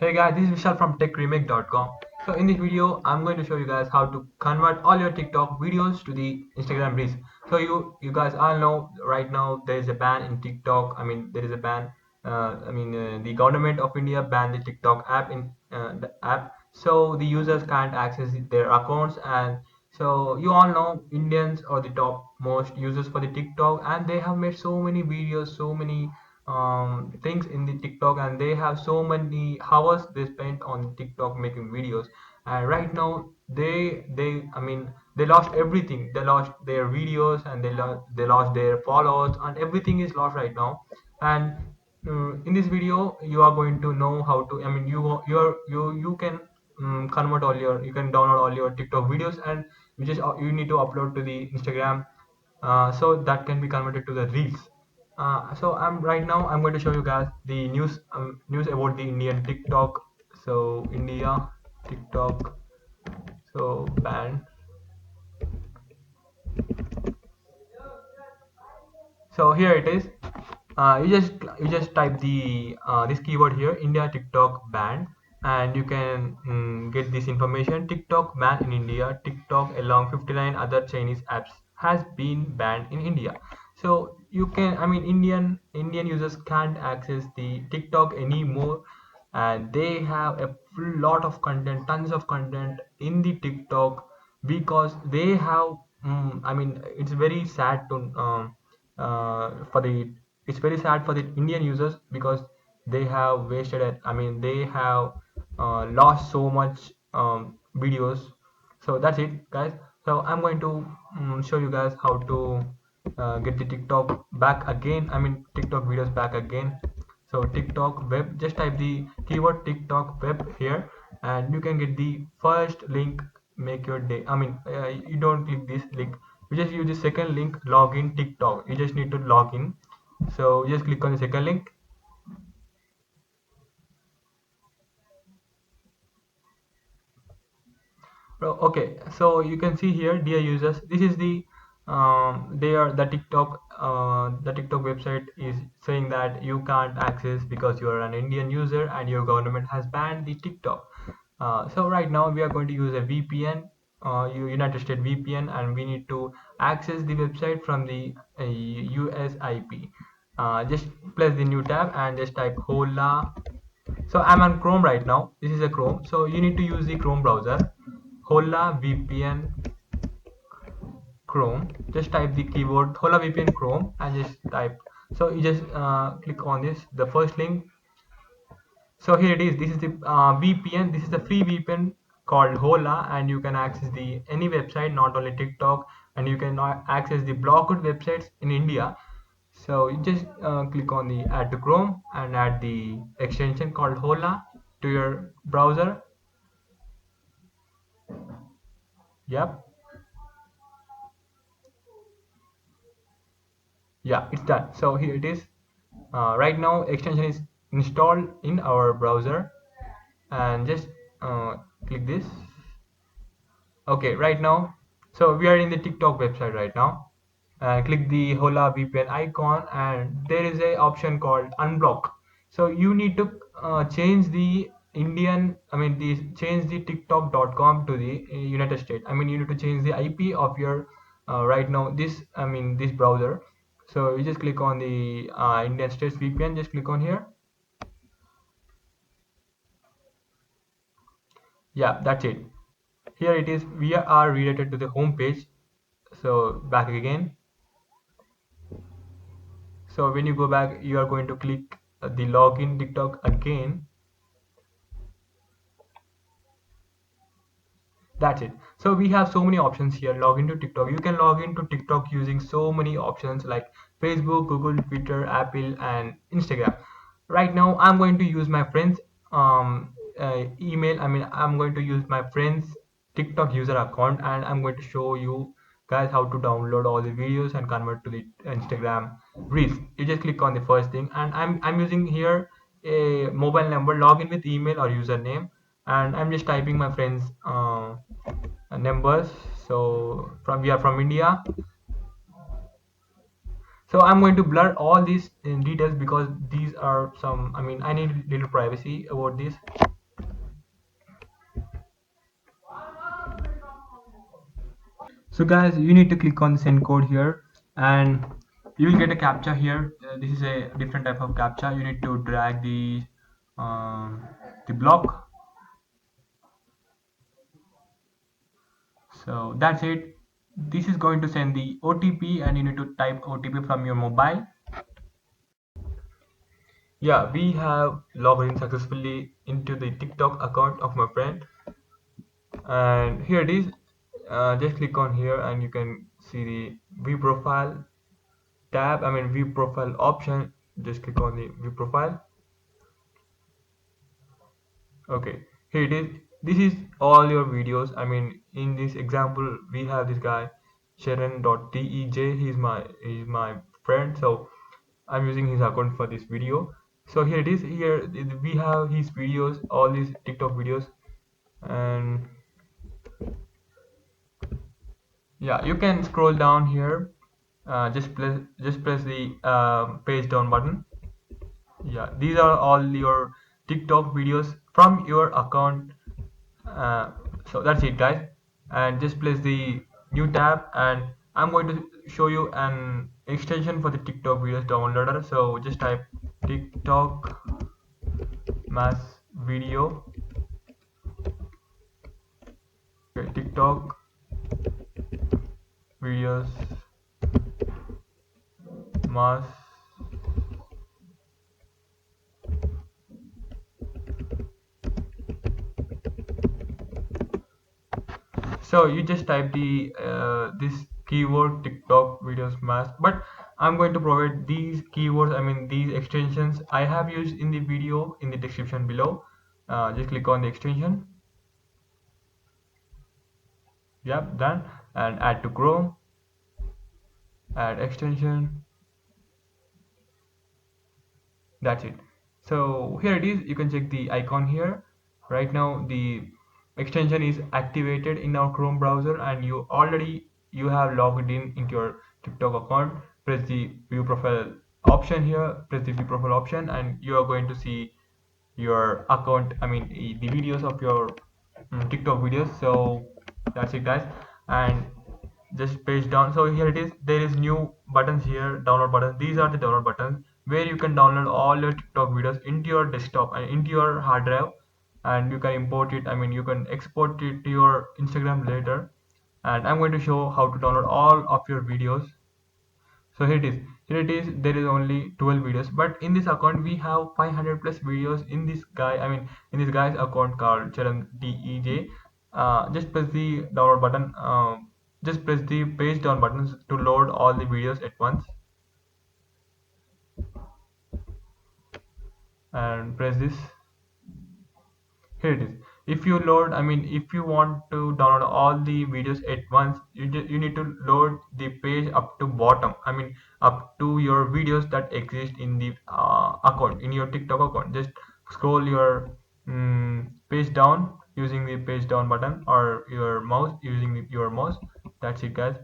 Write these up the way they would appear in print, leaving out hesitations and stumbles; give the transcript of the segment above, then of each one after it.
Hey guys, this is Vishal from TechRemake.com. So in this video, I'm going to show you guys how to convert all your TikTok videos to the Instagram Reels. So you guys all know right now there is a ban in TikTok. I mean there is a ban. The government of India banned the TikTok app in the app, so the users can't access their accounts. And so you all know Indians are the top most users for the TikTok, and they have made so many videos, so many things in the TikTok, and they have so many hours they spent on TikTok making videos. And right now they lost everything. They lost their videos, and they lost their followers, and everything is lost right now. And in this video you are going to know how to, you can convert all your, you can download all your TikTok videos, and you need to upload to the Instagram, so that can be converted to the reels. So I'm going to show you guys the news about the Indian TikTok. So India TikTok, so ban. So here it is. You just type the this keyword here, India TikTok ban, and you can get this information. TikTok ban in India. TikTok along 59 other Chinese apps has been banned in India. So you can, Indian users can't access the TikTok anymore, and they have a lot of content, tons of content in the TikTok, because they have. It's very sad to for the it's very sad for the Indian users, because they have wasted it. They have lost so much videos. So that's it, guys. So I'm going to show you guys how to get the TikTok back again. TikTok videos back again. So TikTok web, just type the keyword TikTok web here, and you can get the first link. Make your day. You don't click this link, you just use the second link, login TikTok. You just need to log in. So just click on the second link. Okay, so you can see here, dear users, this is the the TikTok website is saying that you can't access because you are an Indian user and your government has banned the TikTok. So right now we are going to use a VPN, United States VPN, and we need to access the website from the US IP. Just press the new tab and just type hola. So I'm on Chrome right now. This is a Chrome. So you need to use the Chrome browser. Hola VPN Chrome. Just type the keyword Hola VPN Chrome and just type. So you just click on this, the first link. So here it is. This is the VPN. This is the free VPN called Hola, and you can access the any website, not only TikTok, and you can access the blocked websites in India. So you just click on the add to Chrome and add the extension called Hola to your browser. Yep. Yeah, it's done. So here it is. Right now extension is installed in our browser, and just click this. Okay, right now, so we are in the TikTok website right now. Click the Hola VPN icon, and there is a option called unblock. So you need to change the change the TikTok.com to the United States. You need to change the IP of your right now this browser. So you just click on the Indian States VPN. Just click on here. Yeah, that's it. Here it is. We are redirected to the home page. So back again. So when you go back, you are going to click the login TikTok again. That's it. So we have so many options here. Log into TikTok. You can log into TikTok using so many options like Facebook, Google, Twitter, Apple, and Instagram. Right now, I'm going to use my friend's email. I'm going to use my friend's TikTok user account, and I'm going to show you guys how to download all the videos and convert to the Instagram Reels. You just click on the first thing, and I'm using here a mobile number. Log in with email or username, and I'm just typing my friends numbers. So we are from India. So I'm going to blur all these details because these are some, I mean, I need little privacy about this. So guys, you need to click on the send code here, and you will get a captcha here. This is a different type of captcha. You need to drag um, the block. So that's it. This is going to send the OTP, and you need to type OTP from your mobile. Yeah, we have logged in successfully into the TikTok account of my friend, and here it is. Just click on here and you can see the view profile tab, I mean view profile option. Just click on the view profile. Okay, here it is. This is all your videos. I mean, in this example we have this guy Sharon.tej. He's my friend, so I'm using his account for this video. So here it is. Here we have his videos, all these TikTok videos, and yeah, you can scroll down here. Just press the page down button. Yeah, these are all your TikTok videos from your account. uh, so that's it guys, and just press the new tab, and I'm going to show you an extension for the TikTok videos downloader. So just type TikTok mass video. Okay, TikTok videos mass. So you just type the this keyword TikTok videos mask, but I'm going to provide these keywords, I mean these extensions I have used in the video in the description below. Just click on the extension. Yep, done. And add to Chrome, add extension. That's it. So here it is. You can check the icon here. Right now the extension is activated in our Chrome browser, and you have logged in into your TikTok account. Press the view profile option here. Press the view profile option, and you are going to see your account, I mean the videos of your TikTok videos. So that's it guys, and just page down. So here it is. There is new buttons here, download buttons. These are the download buttons where you can download all your TikTok videos into your desktop and into your hard drive, and you can import it, I mean you can export it to your Instagram later. And I'm going to show how to download all of your videos. So here it is. Here it is. There is only 12 videos, but in this account we have 500 plus videos in this guy, I mean in this guy's account called Charan DEJ. Just press the download button. Just press the page down buttons to load all the videos at once, and press this. Here it is. If you load, I mean if you want to download all the videos at once, you need to load the page up to bottom, I mean up to your videos that exist in the account, in your TikTok account. Just scroll your page down using the page down button, or your mouse using your mouse. That's it guys.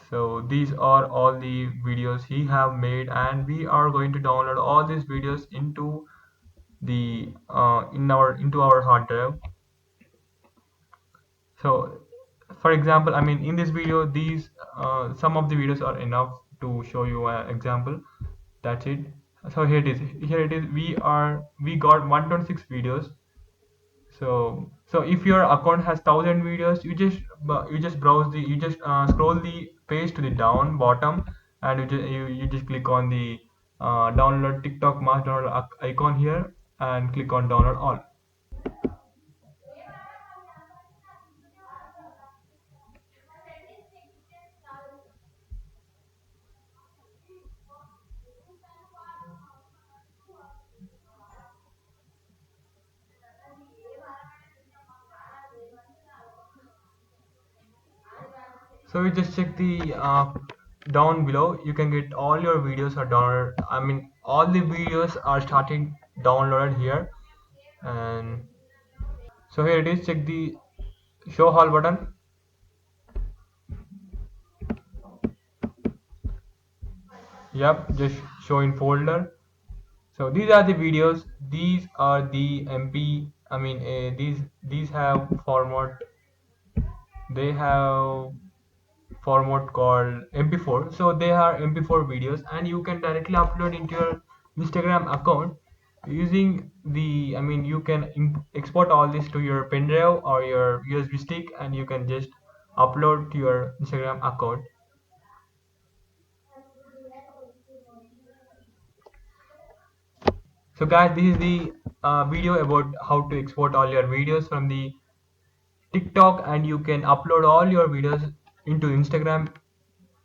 So these are all the videos he have made, and we are going to download all these videos into the into our hard drive. So for example, I mean in this video, these some of the videos are enough to show you an example. That's it. So here it is. We got 126 videos. So if your account has 1000 videos, you just browse the, you just scroll the page to the down bottom, and you just click on the download TikTok mass download icon here, and click on download all. So you just check the down below. You can get all your videos are downloaded. I mean, all the videos are starting downloaded here. And so here it is. Check the show all button. Yep, just show in folder. So these are the videos. These are the MP. I mean, these have format. They have format called MP4. So they are MP4 videos, and you can directly upload into your Instagram account using the. I mean, you can export all this to your pen drive or your USB stick, and you can just upload to your Instagram account. So guys, this is the video about how to export all your videos from the TikTok, and you can upload all your videos into Instagram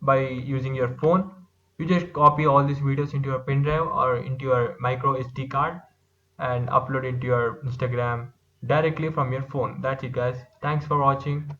by using your phone. You just copy all these videos into your pen drive or into your micro SD card and upload it to your Instagram directly from your phone. That's it guys. Thanks for watching.